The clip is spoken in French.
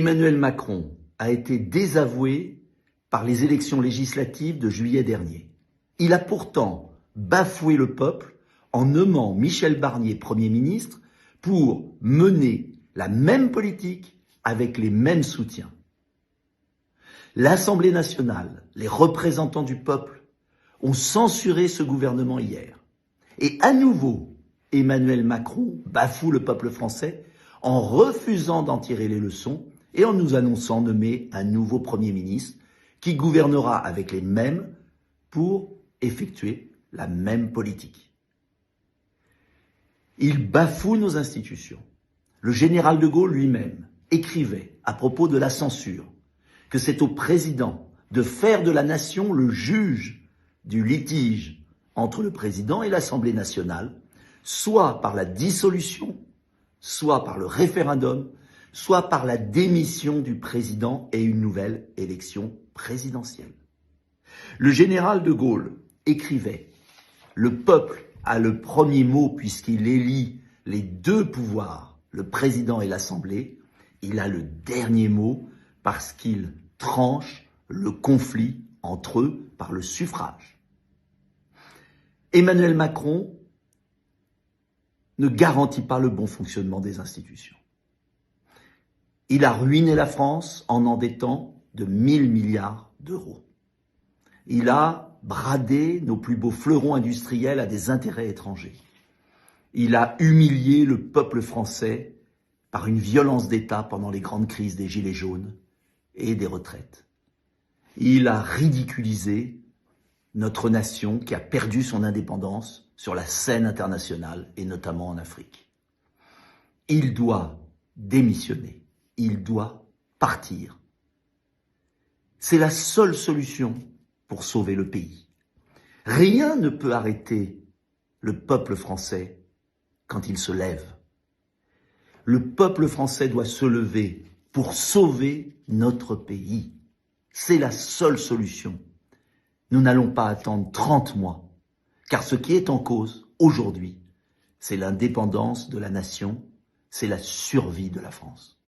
Emmanuel Macron a été désavoué par les élections législatives de juillet dernier. Il a pourtant bafoué le peuple en nommant Michel Barnier Premier ministre pour mener la même politique avec les mêmes soutiens. L'Assemblée nationale, les représentants du peuple, ont censuré ce gouvernement hier. Et à nouveau, Emmanuel Macron bafoue le peuple français en refusant d'en tirer les leçons et en nous annonçant nommer un nouveau Premier ministre qui gouvernera avec les mêmes pour effectuer la même politique. Il bafoue nos institutions. Le général de Gaulle lui-même écrivait à propos de la censure que c'est au président de faire de la nation le juge du litige entre le président et l'Assemblée nationale, soit par la dissolution, soit par le référendum, soit par la démission du président et une nouvelle élection présidentielle. Le général de Gaulle écrivait « Le peuple a le premier mot puisqu'il élit les deux pouvoirs, le président et l'Assemblée. Il a le dernier mot parce qu'il tranche le conflit entre eux par le suffrage. » Emmanuel Macron ne garantit pas le bon fonctionnement des institutions. Il a ruiné la France en endettant de 1 000 milliards d'euros. Il a bradé nos plus beaux fleurons industriels à des intérêts étrangers. Il a humilié le peuple français par une violence d'État pendant les grandes crises des Gilets jaunes et des retraites. Il a ridiculisé notre nation qui a perdu son indépendance sur la scène internationale et notamment en Afrique. Il doit démissionner, il doit partir. C'est la seule solution pour sauver le pays. Rien ne peut arrêter le peuple français quand il se lève. Le peuple français doit se lever pour sauver notre pays. C'est la seule solution. Nous n'allons pas attendre 30 mois, car ce qui est en cause aujourd'hui, c'est l'indépendance de la nation, c'est la survie de la France.